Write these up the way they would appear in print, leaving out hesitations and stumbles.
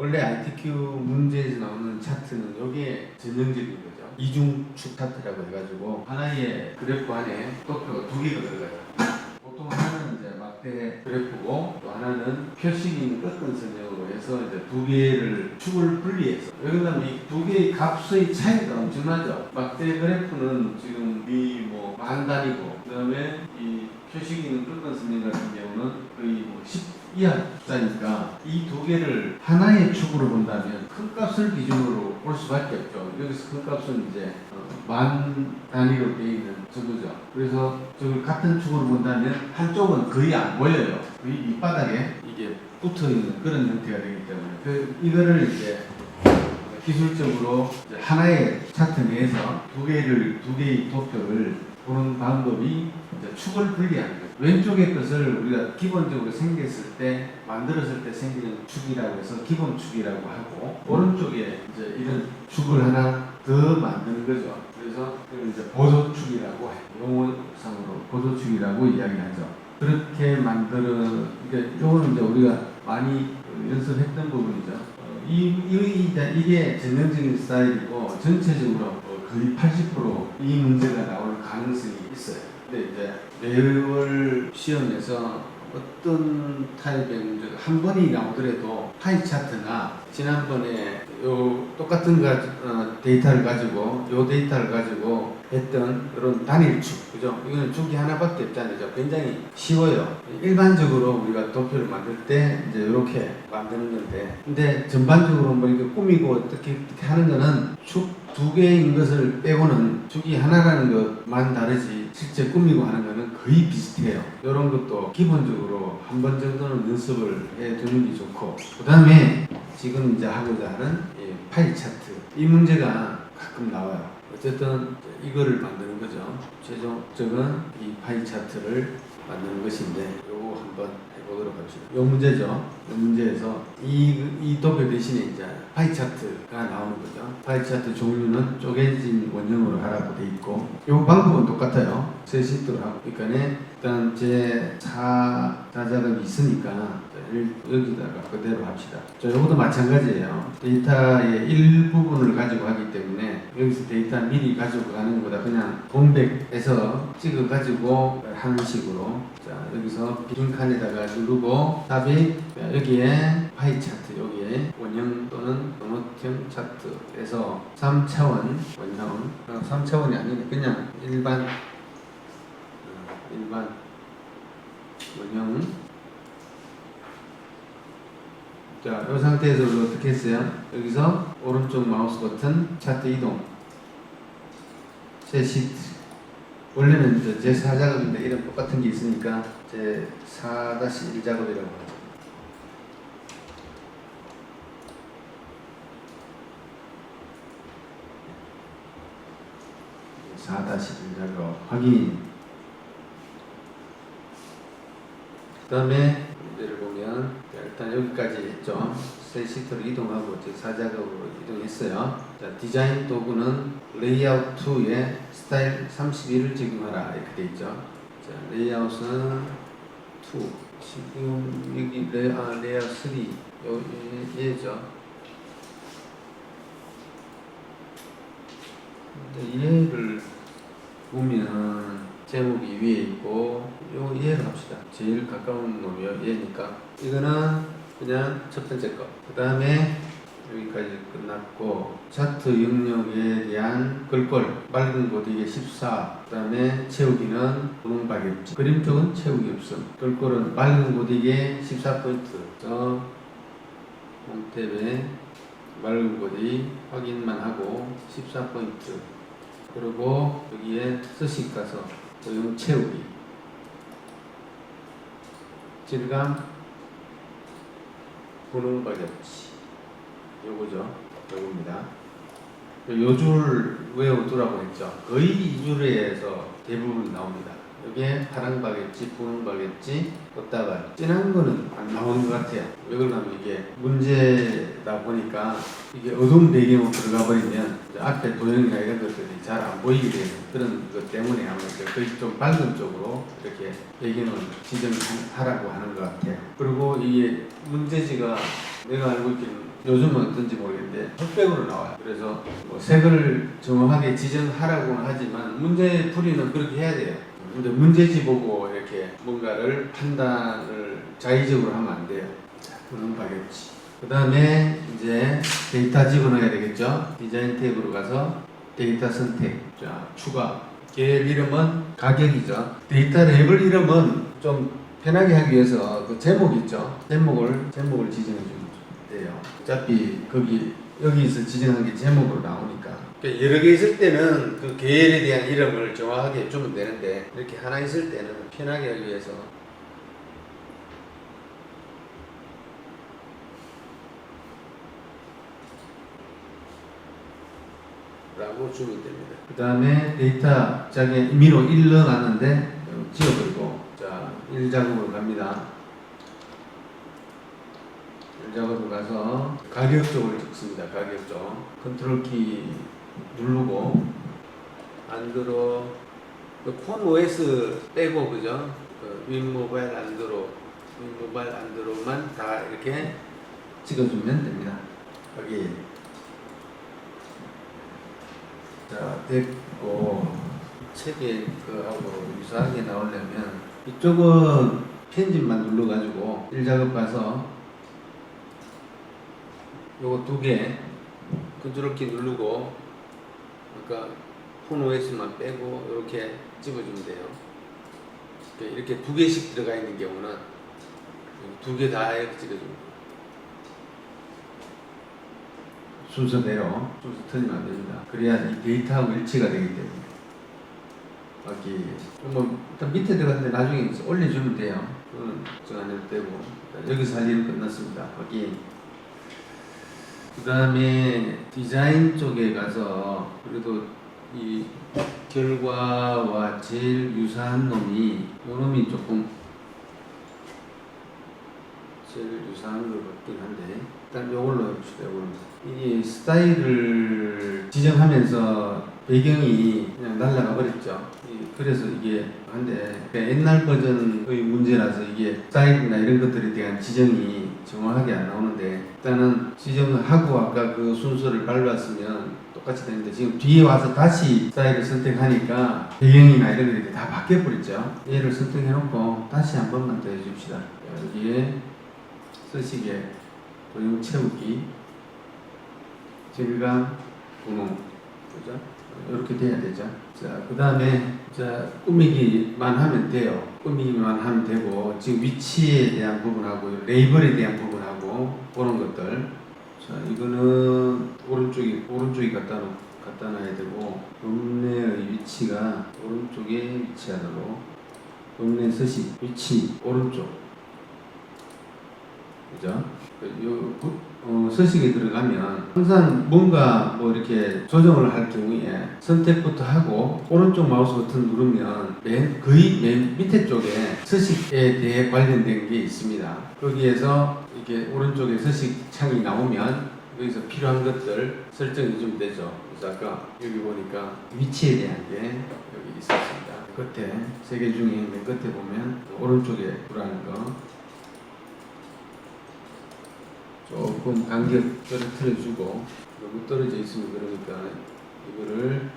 원래 ITQ 문제에서 나오는 차트는 여기에 전형적인 거죠. 이중축 차트라고 해가지고 하나의 그래프 안에 도표가 두 개가 들어가요. 보통 하나는 이제 막대 그래프고 또 하나는 표식인 꺾은선형으로 해서 이제 두 개를 축을 분리해서 여기다가 이 두 개의 값의 차이가 엄청나죠. 막대 그래프는 지금 만 단위고 그다음에 이 표식인 꺾은선형 같은 경우는 거의 10 이하 숫자니까 이 두 개를 하나의 축으로 본다면 큰 값을 기준으로 볼 수밖에 없죠. 여기서 큰 값은 이제 만 단위로 되어 있는 정도죠. 그래서 저걸 같은 축으로 본다면 한쪽은 거의 안 보여요. 거의 밑바닥에 이게 붙어 있는 그런 형태가 되기 때문에 이거를 이제 기술적으로 이제 하나의 차트 내에서 두 개의 도표를 보는 방법이 이제 축을 분리하는 거예요. 왼쪽의 것을 우리가 기본적으로 생겼을 때, 만들었을 때 생기는 축이라고 해서 기본축이라고 하고, 오른쪽에 이제 이런 축을 하나 더 만드는 거죠. 그래서 그걸 이제 보조축이라고 해요. 용어상으로 보조축이라고 이야기하죠. 그렇게 이게 요거는 이제 우리가 많이 연습했던 부분이죠. 이게 전형적인 스타일이고 전체적으로 거의 80% 이 문제가 나올 가능성이 있어요. 근데 이제 매월 시험에서 어떤 타입의 문제가 한 번이 나오더라도 파이 차트나 지난번에 요 똑같은 데이터를 가지고 했던 이런 단일축, 그죠? 이거는 축이 하나밖에 없잖아요. 굉장히 쉬워요. 일반적으로 우리가 도표를 만들 때 이제 이렇게 만드는 건데, 근데 전반적으로 뭐 이렇게 꾸미고 어떻게 하는 거는 축 두 개인 것을 빼고는 축이 하나라는 것만 다르지 실제 꾸미고 하는 거는 거의 비슷해요. 이런 것도 기본적으로 한 번 정도는 연습을 해 두는 게 좋고, 그 다음에 지금 이제 하고자 하는 파이 차트, 이 문제가 가끔 나와요. 어쨌든 이거를 만드는 거죠. 최종 목적은 이 파이 차트를 만드는 것인데, 요거 한번 해보도록 합시다. 요 문제죠. 요 문제에서 이 도표 대신에 이제 파이 차트가 나오는 거죠. 파이 차트 종류는 쪼개진 원형으로 하라고 돼 있고, 요 방법은 똑같아요. 세 시트로 하고. 그러니까 일단 제 4자 작업이 있으니까 여기다가 그대로 합시다. 요것도 마찬가지예요. 데이터의 일부분을 가지고 하기 때문에 여기서 데이터 미리 가지고 가는 것보다 그냥 공백에서 찍어 가지고 하는 식으로, 자 여기서 빈 칸에다가 누르고 답이 여기에 파이 차트, 여기에 원형 또는 도넛형 차트에서 3차원 원형, 3차원이 아니네, 그냥 일반 원형. 자, 이 상태에서 어떻게 했어요? 여기서 오른쪽 마우스 버튼 차트 이동, 제 시트. 원래는 제 4작업인데 이런 똑같은 게 있으니까 제 4-1 작업이라고 하죠. 제 4-1 작업 확인. 그 다음에 문제를 보면 일단 여기까지 했죠. 세 시트로 이동하고 제 4작업으로 이동했어요. 자, 디자인 도구는 레이아웃 2에 스타일 31을 적용하라 이렇게 돼 있죠. 자, 레이아웃은 2. 지금 여기 레이아웃 3 얘죠. 얘를 보면 제목이 위에 있고, 요 얘를 합시다. 제일 가까운 놈이 얘니까 이거는 그냥 첫 번째 거. 그 다음에 여기까지 끝났고, 차트 영역에 대한 글꼴 맑은 고딕에 14, 그 다음에 채우기는 분홍 박엽지, 그림 쪽은 채우기 없음. 글꼴은 맑은 고딕에 14포인트, 홈탭에 맑은 고딕 확인만 하고 14포인트, 그리고 여기에 서식 가서 도형 채우기, 질감 분홍 박엽지, 요거죠. 요겁니다. 요 줄 외워두라고 했죠. 거의 이 줄에서 대부분 나옵니다. 이게 파란 바겠지, 푸른 바겠지, 꽃다발. 진한 거는 안 나오는 것 같아요. 왜 그러냐면 이게 문제다 보니까 이게 어두운 배경으로 들어가 버리면 앞에 도형이나 이런 것들이 잘 안 보이게 되는 그런 것 때문에 아무래도 거의 좀 밝은 쪽으로 이렇게 배경을 지정하라고 하는 것 같아요. 그리고 이게 문제지가 내가 알고 있기는 요즘은 어떤지 모르겠는데 흑백으로 나와요. 그래서 뭐 색을 정확하게 지정하라고는 하지만 문제풀이는 그렇게 해야 돼요. 근데 문제지 보고 이렇게 뭔가를 판단을 자의적으로 하면 안 돼요. 그런 바겠지. 그 다음에 이제 데이터 집어넣어야 되겠죠. 디자인 탭으로 가서 데이터 선택. 자, 추가. 계열 이름은 가격이죠. 데이터 레이블 이름은 좀 편하게 하기 위해서 그 제목 있죠. 제목을 지정해 주면 돼요. 어차피 여기서 지정한 게 제목으로 나오니까. 그러니까 여러 개 있을 때는 그 계열에 대한 이름을 정확하게 주면 되는데 이렇게 하나 있을 때는 편하게 하기 위해서 라고 주면 됩니다. 그 다음에 데이터 짝에 임의로 1 넣어놨는데 지워버리고 자 1작업으로 갑니다. 1작업으로 가서 가격 쪽을 적습니다. 가격 쪽 컨트롤 키 누르고 안드로 폰 OS 빼고 그죠? 윈모바일 안드로만 다 이렇게 찍어주면 됩니다. 여기 자 됐고 책에 그하고 유사하게 나오려면 이쪽은 편집만 눌러가지고 1작업 가서 요거 2개 컨트롤 키 누르고 그러니까 폰 OS만 빼고 이렇게 집어주면 돼요. 이렇게 2개씩 들어가 있는 경우는 2개 다 이렇게 찍어줍니다. 순서대로 순서 틀리면 안 됩니다. 그래야 이 데이터하고 일치가 되기 때문에 여기 뭐 일단 밑에 들어갔는데 나중에 올려주면 돼요. 그건 걱정 안 해도 되고 여기서 할 일은 끝났습니다. 확인. 그 다음에 디자인 쪽에 가서 그래도 이 결과와 제일 유사한 놈이 요놈이 조금 제일 유사한 것 같긴 한데 일단 요걸로 해봅시다. 이 스타일을 지정하면서 배경이 그냥 날아가 버렸죠. 그래서 이게 한데 옛날 버전의 문제라서 이게 스타일이나 이런 것들에 대한 지정이 정확하게 안 나오는데 일단은 지정을 하고 아까 그 순서를 밟았으면 똑같이 되는데 지금 뒤에 와서 다시 스타일을 선택하니까 배경이나 이런 것들이 다 바뀌어 버렸죠. 얘를 선택해 놓고 다시 한 번만 더 해줍시다. 여기에 서식에 도형 채우기 질감 분홍 그죠? 이렇게 돼야 되죠. 자, 그 다음에 자 꾸미기만 하면 돼요. 꾸미기만 하면 되고 지금 위치에 대한 부분하고 레이블에 대한 부분하고 그런 것들. 자, 이거는 오른쪽이 갖다 놔야 되고 읍내의 위치가 오른쪽에 위치하도록 읍내 서식 위치 오른쪽 그죠? 서식에 들어가면 항상 뭔가 뭐 이렇게 조정을 할 경우에 선택부터 하고 오른쪽 마우스 버튼 누르면 거의 맨 밑에 쪽에 서식에 대해 관련된 게 있습니다. 거기에서 이렇게 오른쪽에 서식 창이 나오면 여기서 필요한 것들 설정해 주면 되죠. 그래서 아까 여기 보니까 위치에 대한 게 여기 있었습니다. 끝에 3개 중에 맨 끝에 보면 오른쪽에 들어가는 거 조금 간격 떨어뜨려주고 너무 떨어져 있으면 그러니까 이거를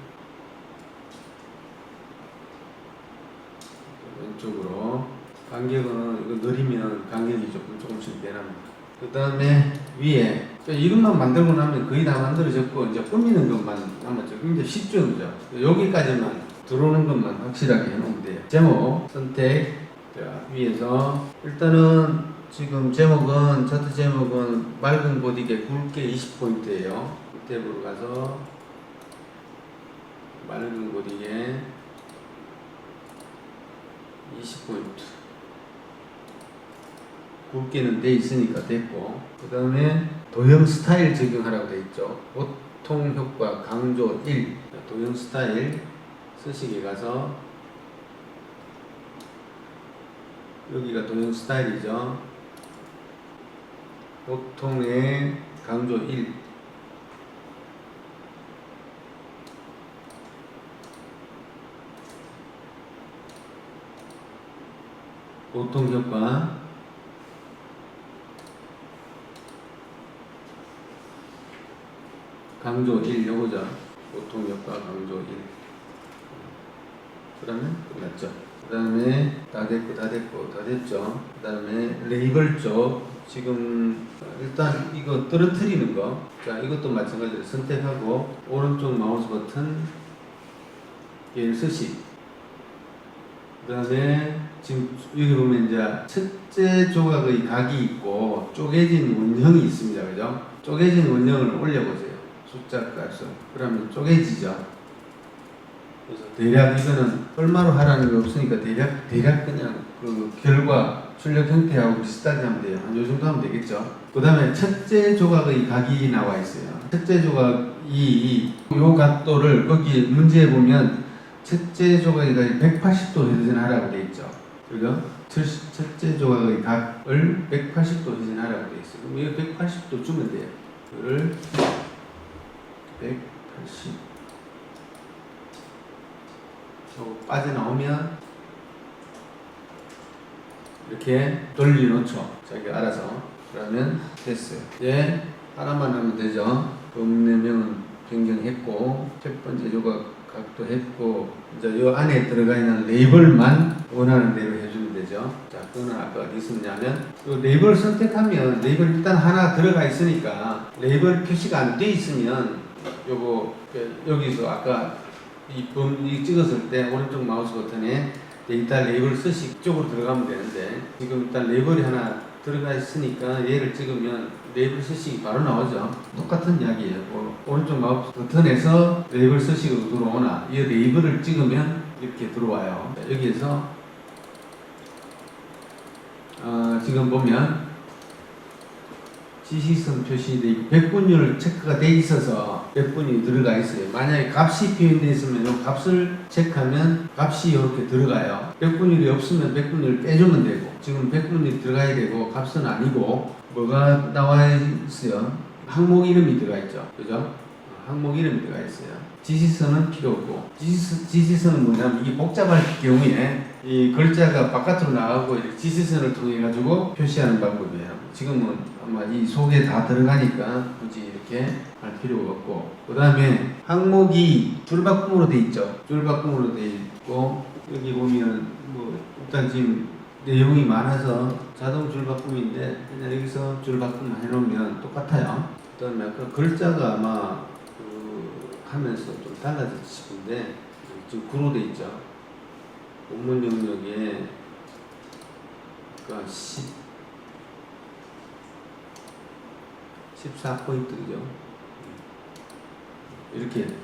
왼쪽으로 간격은 이거 느리면 간격이 조금씩 변합니다. 그 다음에 위에 이것만 만들고 나면 거의 다 만들어졌고 이제 꾸미는 것만 남았죠. 굉장히 쉽죠, 그죠? 여기까지만 들어오는 것만 확실하게 해놓으면 돼요. 제목 선택 자, 위에서 일단은 지금 차트 제목은 맑은 보디게 굵게 20포인트예요. 탭으로 가서 맑은 보디게 20포인트 굵게는 돼 있으니까 됐고 그 다음에 도형 스타일 적용하라고 돼 있죠. 보통 효과 강조 1 도형 스타일 서식에 가서 여기가 도형 스타일이죠. 보통의 강조 1. 보통 효과. 강조 1 요거죠. 보통 효과 강조 1. 그러면 끝났죠. 그 다음에 다 됐죠. 그 다음에 레이블 쪽 지금 일단 이거 떨어뜨리는 거. 자, 이것도 마찬가지로 선택하고 오른쪽 마우스 버튼 얘를 쓰시. 그 다음에 지금 여기 보면 이제 첫째 조각의 각이 있고 쪼개진 원형이 있습니다. 그죠? 쪼개진 원형을 올려보세요. 숫자 값을. 그러면 쪼개지죠. 그래서 대략 이거는 얼마로 하라는 게 없으니까 대략 그냥 그 결과 출력 형태하고 비슷하게 하면 돼요. 한 요 정도 하면 되겠죠. 그 다음에 첫째 조각의 각이 나와 있어요. 첫째 조각이 요 각도를 거기 문제에 보면 첫째 조각의 각이 180도 회전하라고 되어 있죠. 그죠? 첫째 조각의 각을 180도 회전하라고 되어 있어요. 그럼 이거 180도 주면 돼요. 이거를 180 빠져나오면 이렇게 돌려놓죠. 자기가 알아서. 그러면 됐어요. 이제 하나만 하면 되죠. 범례명은 변경했고 첫 번째 조각 각도 했고 이제 이 안에 들어가 있는 레이블만 원하는 대로 해주면 되죠. 자, 그거는 아까 어디 있었냐면 이 레이블 선택하면 레이블 일단 하나 들어가 있으니까 레이블 표시가 안 돼 있으면 요거 여기서 아까 이 찍었을 때 오른쪽 마우스 버튼에 데이터 레이블 쓰시 이쪽으로 들어가면 되는데 지금 일단 레이블이 하나 들어가 있으니까 얘를 찍으면 레이블 쓰시 바로 나오죠. 똑같은 이야기예요. 오른쪽 마우스 버튼에서 레이블 쓰시로 들어오나 이 레이블을 찍으면 이렇게 들어와요. 여기에서 지금 보면 지시선 표시되어 있고 백분율 체크가 되어 있어서 백분율이 들어가 있어요. 만약에 값이 표현되어 있으면 이 값을 체크하면 값이 이렇게 들어가요. 백분율이 없으면 백분율 빼주면 되고 지금 백분율이 들어가야 되고 값은 아니고 뭐가 나와 있어요? 항목 이름이 들어가 있죠. 그죠? 항목 이름이 들어가 있어요. 지시선은 필요 없고 지시선은 뭐냐면 이게 복잡할 경우에 이 글자가 바깥으로 나가고 이렇게 지시선을 통해 가지고 표시하는 방법이에요. 지금은 아마 이 속에 다 들어가니까 굳이 이렇게 할 필요가 없고 그 다음에 항목이 줄바꿈으로 돼 있죠. 줄바꿈으로 돼 있고 여기 보면 뭐 일단 지금 내용이 많아서 자동 줄바꿈인데 그냥 여기서 줄바꿈 해놓으면 똑같아요. 그 다음에 아까 글자가 아마 하면서 좀 달라졌지 싶은데 지금 구로 돼 있죠. 본문 영역에 그러니까 14포인트죠. 이렇게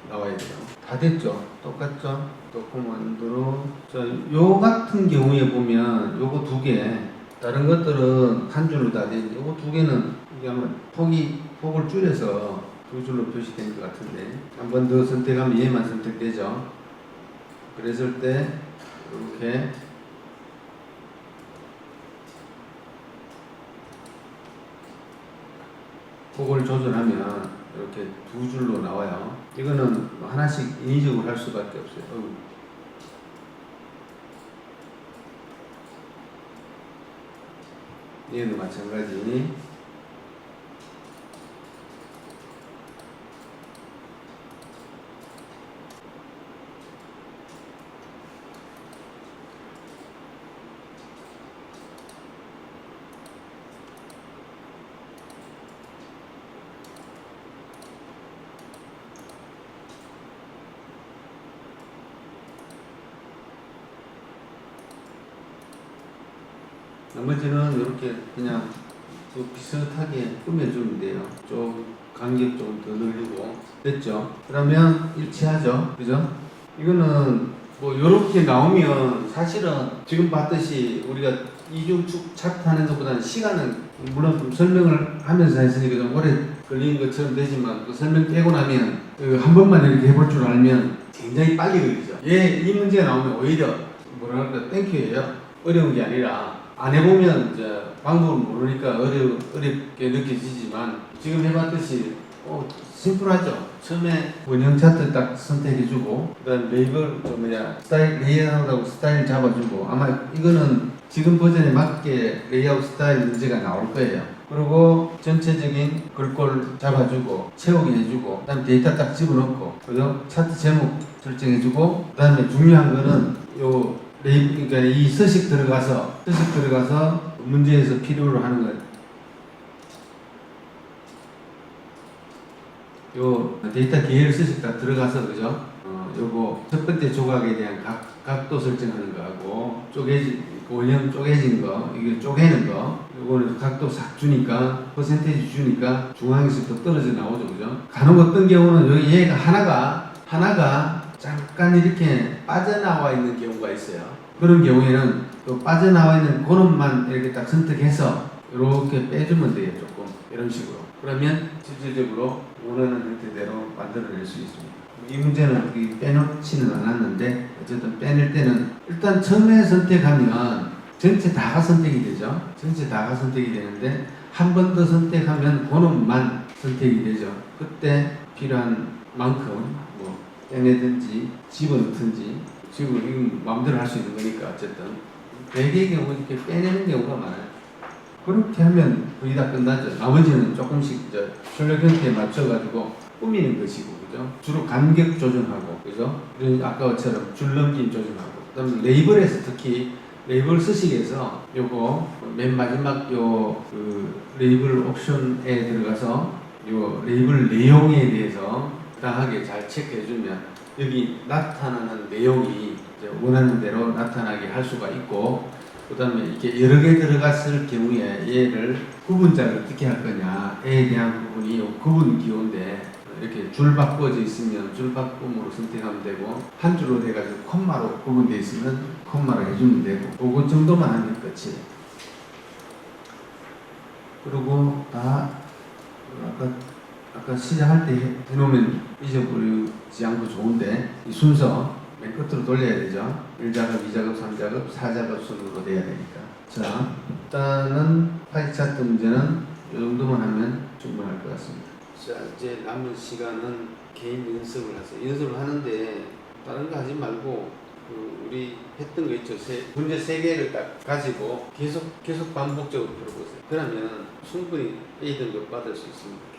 나와야 돼요. 다 됐죠? 똑같죠? 도코먼드로 자, 요 같은 경우에 보면 요거 두 개 다른 것들은 한 줄로 다 되는데 요거 두 개는 이게 아마 폭을 줄여서 두 줄로 표시된 것 같은데 한 번 더 선택하면 얘만 선택되죠. 그랬을 때 이렇게 폭을 조절하면 이렇게 두 줄로 나와요. 이거는 하나씩 인위적으로 할 수밖에 없어요. 얘도 마찬가지. 나머지는 이렇게 그냥 비슷하게 꾸며주면 돼요. 좀 간격 좀 더 늘리고 됐죠? 그러면 일치하죠? 그죠? 이거는 뭐 이렇게 나오면 사실은 지금 봤듯이 우리가 이중축 차트 하는 것보다는 시간은 물론 좀 설명을 하면서 했으니까 좀 오래 걸리는 것처럼 되지만 그 설명 깨고 나면 한 번만 이렇게 해볼 줄 알면 굉장히 빨리 걸리죠. 이 문제가 나오면 오히려 뭐랄까 땡큐예요. 어려운 게 아니라 안 해보면 이제 방법을 모르니까 어렵게 느껴지지만 지금 해봤듯이 심플하죠. 처음에 원형 차트 딱 선택해주고 그다음 레이블 스타일 레이아웃하고 스타일 잡아주고 아마 이거는 지금 버전에 맞게 레이아웃 스타일 문제가 나올 거예요. 그리고 전체적인 글꼴 잡아주고 채우기 해주고 그다음 데이터 딱 집어넣고 그죠? 차트 제목 설정해주고 그다음에 중요한 거는 요 그러니까 이 서식 들어가서 문제에서 필요로 하는 거. 요 데이터 계열 서식 다 들어가서 그죠? 요거 첫 번째 조각에 대한 각도 설정하는 거하고 원형 쪼개진 거, 이게 쪼개는 거, 요거는 각도 싹 주니까 퍼센테이지 주니까 중앙에서 또 떨어져 나오죠, 그죠? 간혹 어떤 경우는 여기 얘가 하나가 잠깐 이렇게 빠져나와 있는 경우가 있어요. 그런 경우에는 또 빠져나와 있는 그놈만 이렇게 딱 선택해서 이렇게 빼주면 돼요. 조금 이런 식으로. 그러면 실질적으로 원하는 형태대로 만들어낼 수 있습니다. 이 문제는 빼놓지는 않았는데 어쨌든 빼낼 때는 일단 처음에 선택하면 전체 다가 선택이 되죠. 전체 다가 선택이 되는데 한 번 더 선택하면 그놈만 선택이 되죠. 그때 필요한 만큼 빼내든지 집어넣든지 이건 마음대로 할 수 있는 거니까 어쨌든 대개의 경우 이렇게 빼내는 경우가 많아요. 그렇게 하면 거의 다 끝나죠. 나머지는 조금씩 출력 형태에 맞춰가지고 꾸미는 것이고, 그죠? 주로 간격 조정하고, 그죠? 아까처럼 줄넘기 조정하고, 그다음에 레이블에서 특히 레이블 서식에서 요거 맨 마지막 레이블 옵션에 들어가서 요 레이블 내용에 대해서 적당하게 잘 체크해주면 여기 나타나는 내용이 이제 원하는 대로 나타나게 할 수가 있고, 그 다음에 이렇게 여러 개 들어갔을 경우에 얘를 구분자를 어떻게 할 거냐에 대한 부분이 구분 기호인데 이렇게 줄 바꿔져 있으면 줄 바꿈으로 선택하면 되고 한 줄로 돼가지고 콤마로 구분되어 있으면 콤마로 해주면 되고 그거 정도만 하면 끝이에요. 그리고 다 아까 시작할 때 해놓으면 잊어버리지 않고 좋은데 이 순서 맨 끝으로 돌려야 되죠. 1작업, 2작업, 3작업, 4작업 순으로 돼야 되니까. 자, 일단은 파이 차트 문제는 이 정도만 하면 충분할 것 같습니다. 자, 이제 남은 시간은 개인 연습을 하세요. 연습을 하는데 다른 거 하지 말고 우리 했던 거 있죠. 문제 3개를 딱 가지고 계속 반복적으로 풀어보세요. 그러면 충분히 A 등급 받을 수 있습니다.